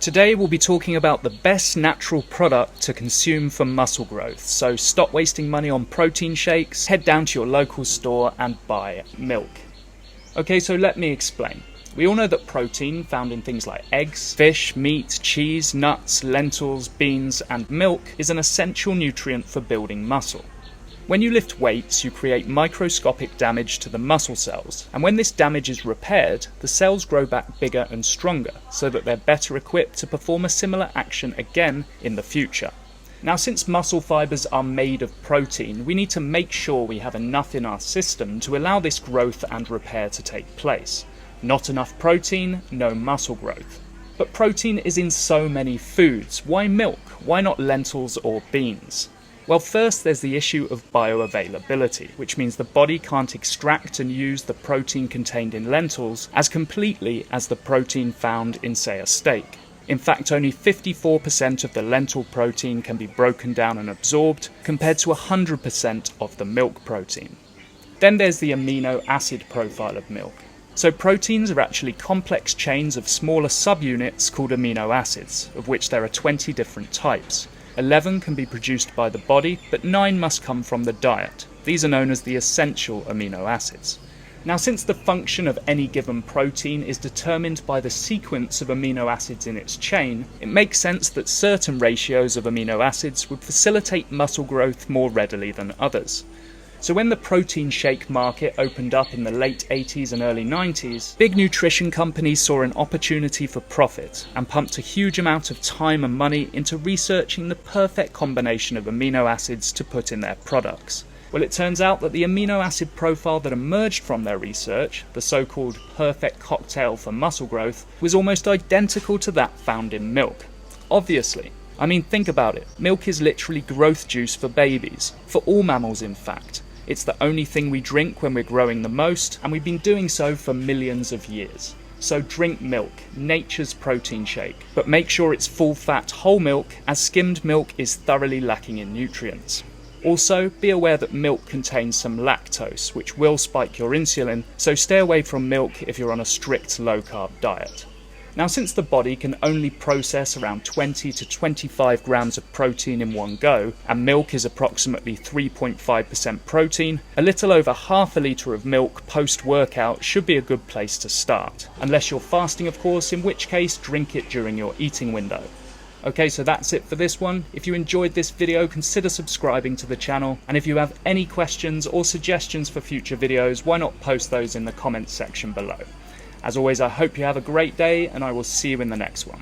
Today we'll be talking about the best natural product to consume for muscle growth. So stop wasting money on protein shakes, head down to your local store and buy milk. Okay, so let me explain. We all know that protein found in things like eggs, fish, meat, cheese, nuts, lentils, beans and milk is an essential nutrient for building muscle. When you lift weights, you create microscopic damage to the muscle cells, and when this damage is repaired, the cells grow back bigger and stronger, so that they're better equipped to perform a similar action again in the future. Now, since muscle fibers are made of protein, we need to make sure we have enough in our system to allow this growth and repair to take place. Not enough protein, no muscle growth. But protein is in so many foods. Why milk? Why not lentils or beans? Well, first there's the issue of bioavailability, which means the body can't extract and use the protein contained in lentils as completely as the protein found in, say, a steak. In fact, only 54% of the lentil protein can be broken down and absorbed, compared to 100% of the milk protein. Then there's the amino acid profile of milk. So proteins are actually complex chains of smaller subunits called amino acids, of which there are 20 different types. 11 can be produced by the body, but 9 must come from the diet. These are known as the essential amino acids. Now, since the function of any given protein is determined by the sequence of amino acids in its chain, it makes sense that certain ratios of amino acids would facilitate muscle growth more readily than others. So when the protein shake market opened up in the late 80s and early 90s, big nutrition companies saw an opportunity for profit and pumped a huge amount of time and money into researching the perfect combination of amino acids to put in their products. Well, it turns out that the amino acid profile that emerged from their research, the so-called perfect cocktail for muscle growth, was almost identical to that found in milk. Obviously. I mean, think about it. Milk is literally growth juice for babies, for all mammals in fact. It's the only thing we drink when we're growing the most, and we've been doing so for millions of years. So drink milk, nature's protein shake, but make sure it's full-fat whole milk, as skimmed milk is thoroughly lacking in nutrients. Also, be aware that milk contains some lactose, which will spike your insulin, so stay away from milk if you're on a strict low-carb diet. Now, since the body can only process around 20 to 25 grams of protein in one go, and milk is approximately 3.5% protein, a little over half a litre of milk post-workout should be a good place to start. Unless you're fasting, of course, in which case drink it during your eating window. Okay, so that's it for this one. If you enjoyed this video, consider subscribing to the channel, and if you have any questions or suggestions for future videos, why not post those in the comments section below. As always, I hope you have a great day, and I will see you in the next one.